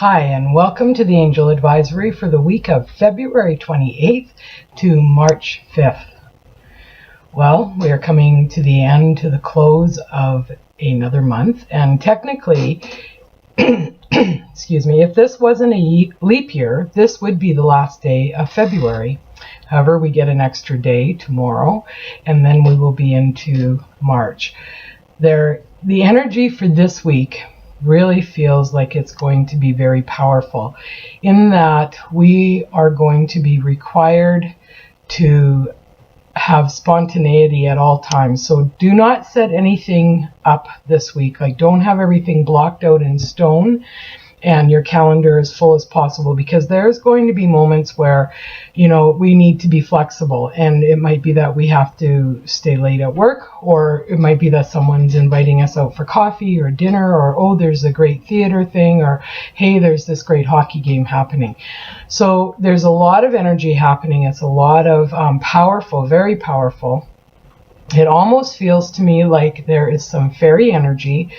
Hi, and welcome to the Angel Advisory for the week of February 28th to March 5th. Well, we are coming to the end, to the close of another month, and technically, excuse me, if this wasn't a leap year, this would be the last day of February. However, we get an extra day tomorrow, and then we will be into March. The energy for this week really feels like it's going to be very powerful in that we are going to be required to have spontaneity at all times. So do not set anything up this week. Like, don't have everything blocked out in stone and your calendar as full as possible, because there's going to be moments where, we need to be flexible, and it might be that we have to stay late at work, or it might be that someone's inviting us out for coffee or dinner, or, oh, there's a great theater thing, or, hey, there's this great hockey game happening. So there's a lot of energy happening. It's a lot of powerful, very powerful. It almost feels to me like there is some fairy energy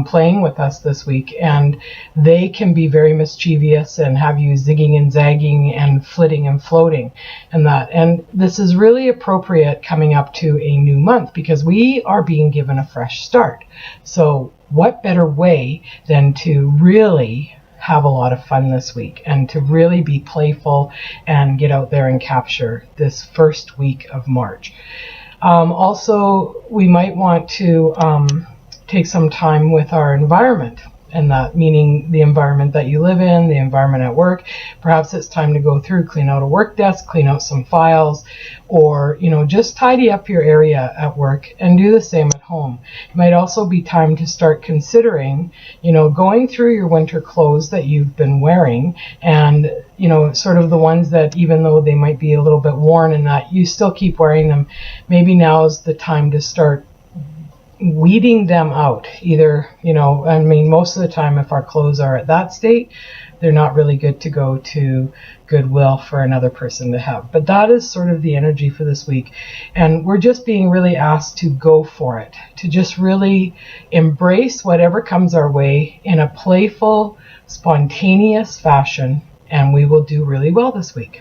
playing with us this week, and they can be very mischievous and have you zigging and zagging and flitting and floating and that. And this is really appropriate coming up to a new month because we are being given a fresh start. So what better way than to really have a lot of fun this week and to really be playful and get out there and capture this first week of March. Also, we might want to take some time with our environment, and that meaning the environment that you live in, the environment at work. Perhaps it's time to go through, clean out a work desk, clean out some files, or, just tidy up your area at work and do the same at home. It might also be time to start considering, going through your winter clothes that you've been wearing and, sort of the ones that, even though they might be a little bit worn and that you still keep wearing them, maybe now's the time to start weeding them out. Either, most of the time if our clothes are at that state, they're not really good to go to Goodwill for another person to have. But that is sort of the energy for this week. And we're just being really asked to go for it, to just really embrace whatever comes our way in a playful, spontaneous fashion, and we will do really well this week.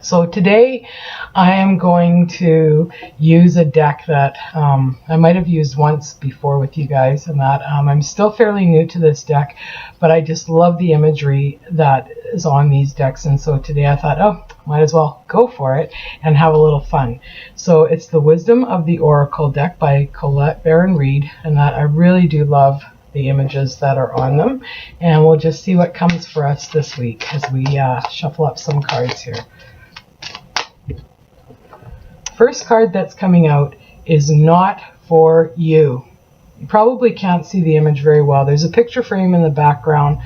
So today I am going to use a deck that I might have used once before with you guys, and that I'm still fairly new to this deck, but I just love the imagery that is on these decks. And so today I thought, might as well go for it and have a little fun. So it's the Wisdom of the Oracle deck by Colette Baron Reid, and that I really do love the images that are on them. And we'll just see what comes for us this week as we shuffle up some cards here. First card that's coming out is Not For You. You probably can't see the image very well. There's a picture frame in the background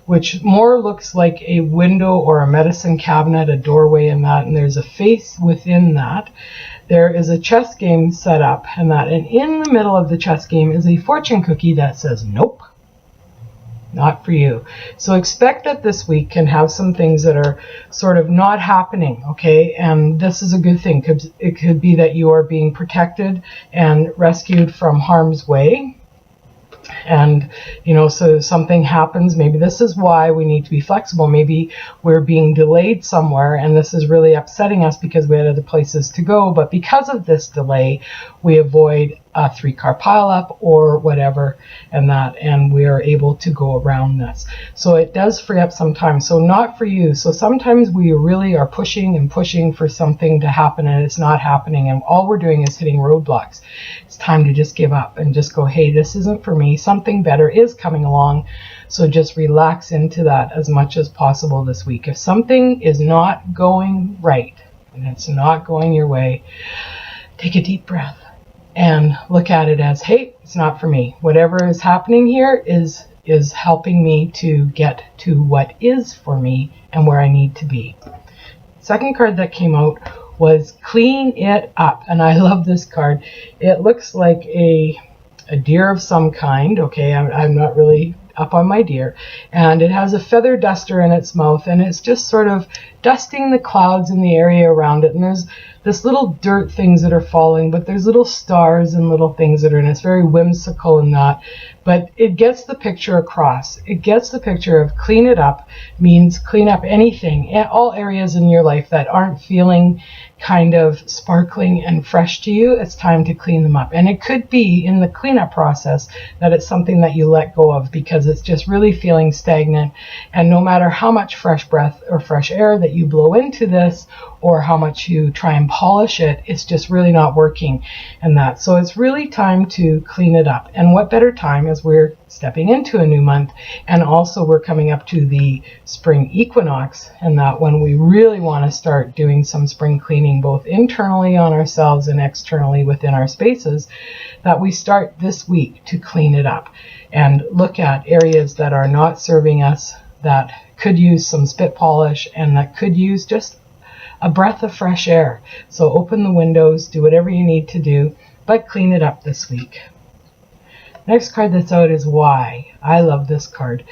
which more looks like a window or a medicine cabinet, a doorway in that, and there's a face within that. There is a chess game set up and that, and in the middle of the chess game is a fortune cookie that says, nope, not for you. So expect that this week can have some things that are sort of not happening, okay? And this is a good thing. It could be that you are being protected and rescued from harm's way. And, so something happens. Maybe this is why we need to be flexible. Maybe we're being delayed somewhere and this is really upsetting us because we had other places to go. But because of this delay, we avoid a 3-car pileup or whatever, and we are able to go around this. So it does free up some time. So not for you. So sometimes we really are pushing and pushing for something to happen and it's not happening, and all we're doing is hitting roadblocks. It's time to just give up and just go, hey, this isn't for me. Something better is coming along. So just relax into that as much as possible this week. If something is not going right and it's not going your way, take a deep breath and look at it as, hey, it's not for me. Whatever is happening here is helping me to get to what is for me and where I need to be. Second card that came out was Clean It Up, and I love this card. It looks like a deer of some kind. Okay, I'm not really up on my deer, and it has a feather duster in its mouth, and it's just sort of dusting the clouds in the area around it. And there's this little dirt things that are falling, but there's little stars and little things that are in it. It's very whimsical in that, but it gets the picture across. It gets the picture of clean it up means clean up anything, all areas in your life that aren't feeling kind of sparkling and fresh to you. It's time to clean them up. And it could be in the cleanup process that it's something that you let go of because it's just really feeling stagnant. And no matter how much fresh breath or fresh air that you blow into this, or how much you try and polish it, it's just really not working and that. So it's really time to clean it up. And what better time as we're stepping into a new month, and also we're coming up to the spring equinox, and that when we really want to start doing some spring cleaning both internally on ourselves and externally within our spaces, that we start this week to clean it up and look at areas that are not serving us, that could use some spit polish, and that could use just a breath of fresh air. So open the windows, do whatever you need to do, but clean it up this week. Next card that's out is Why. I love this card.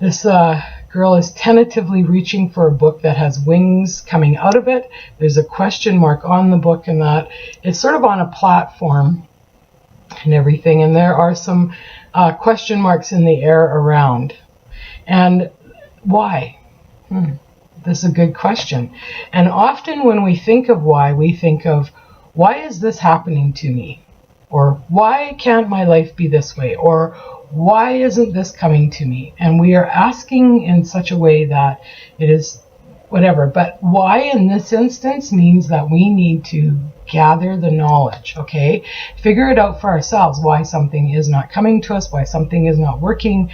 This girl is tentatively reaching for a book that has wings coming out of it. There's a question mark on the book, and that it's sort of on a platform and everything, and there are some question marks in the air around. And why? This is a good question. And often when we think of why, we think of, why is this happening to me? Or why can't my life be this way? Or why isn't this coming to me? And we are asking in such a way that it is whatever. But why in this instance means that we need to gather the knowledge, okay? Figure it out for ourselves, why something is not coming to us, why something is not working,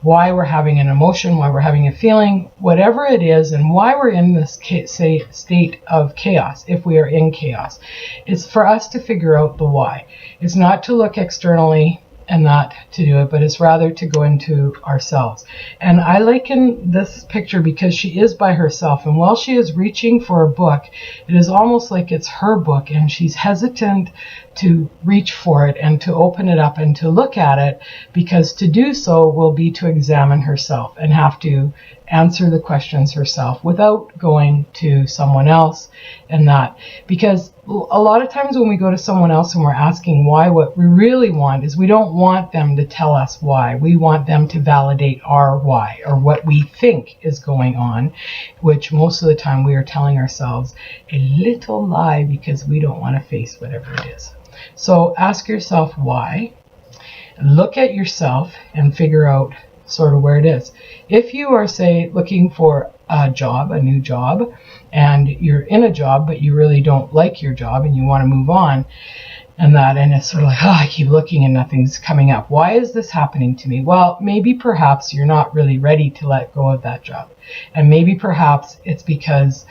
why we're having an emotion, why we're having a feeling, whatever it is, and why we're in this state of chaos, if we are in chaos. It's for us to figure out the why. It's not to look externally and not to do it, but it's rather to go into ourselves. And I liken this picture because she is by herself, and while she is reaching for a book, it is almost like it's her book, and she's hesitant to reach for it and to open it up and to look at it, because to do so will be to examine herself and have to answer the questions herself without going to someone else. And that, because a lot of times when we go to someone else and we're asking why, what we really want is we don't want them to tell us why. We want them to validate our why, or what we think is going on, which most of the time we are telling ourselves a little lie because we don't want to face whatever it is. So ask yourself why, look at yourself and figure out sort of where it is. If you are, say, looking for a job, a new job, and you're in a job but you really don't like your job and you want to move on, and it's sort of like, I keep looking and nothing's coming up. Why is this happening to me? Well, maybe perhaps you're not really ready to let go of that job. And maybe perhaps it's because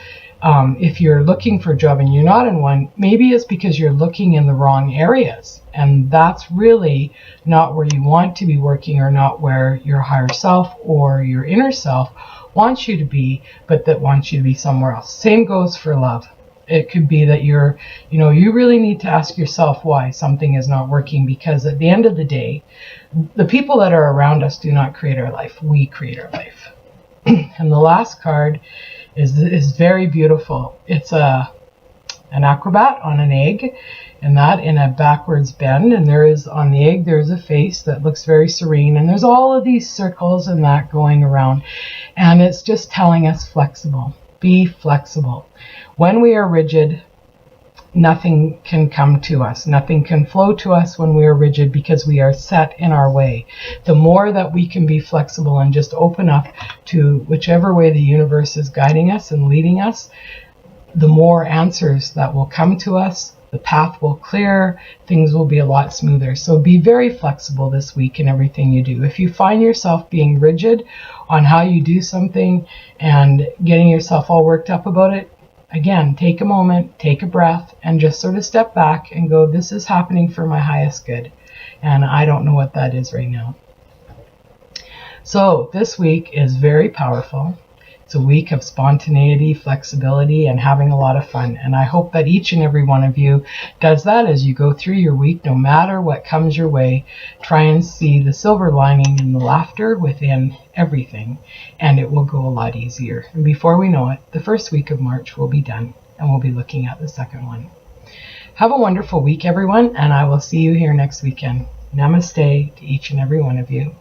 if you're looking for a job and you're not in one, maybe it's because you're looking in the wrong areas. And that's really not where you want to be working, or not where your higher self or your inner self wants you to be, but that wants you to be somewhere else. Same goes for love. It could be that you really need to ask yourself why something is not working, because at the end of the day, the people that are around us do not create our life. We create our life. And the last card is very beautiful. It's an acrobat on an egg, and that in a backwards bend, and there is on the egg there's a face that looks very serene, and there's all of these circles and that going around, and it's just telling us flexible. Be flexible. When we are rigid, nothing can come to us. Nothing can flow to us when we are rigid, because we are set in our way. The more that we can be flexible and just open up to whichever way the universe is guiding us and leading us, the more answers that will come to us. The path will clear, things will be a lot smoother. So be very flexible this week in everything you do. If you find yourself being rigid on how you do something and getting yourself all worked up about it, again, take a moment, take a breath, and just sort of step back and go, this is happening for my highest good. And I don't know what that is right now. So this week is very powerful. It's a week of spontaneity, flexibility, and having a lot of fun. And I hope that each and every one of you does that as you go through your week, no matter what comes your way. Try and see the silver lining and the laughter within everything, and it will go a lot easier. And before we know it, the first week of March will be done, and we'll be looking at the second one. Have a wonderful week, everyone, and I will see you here next weekend. Namaste to each and every one of you.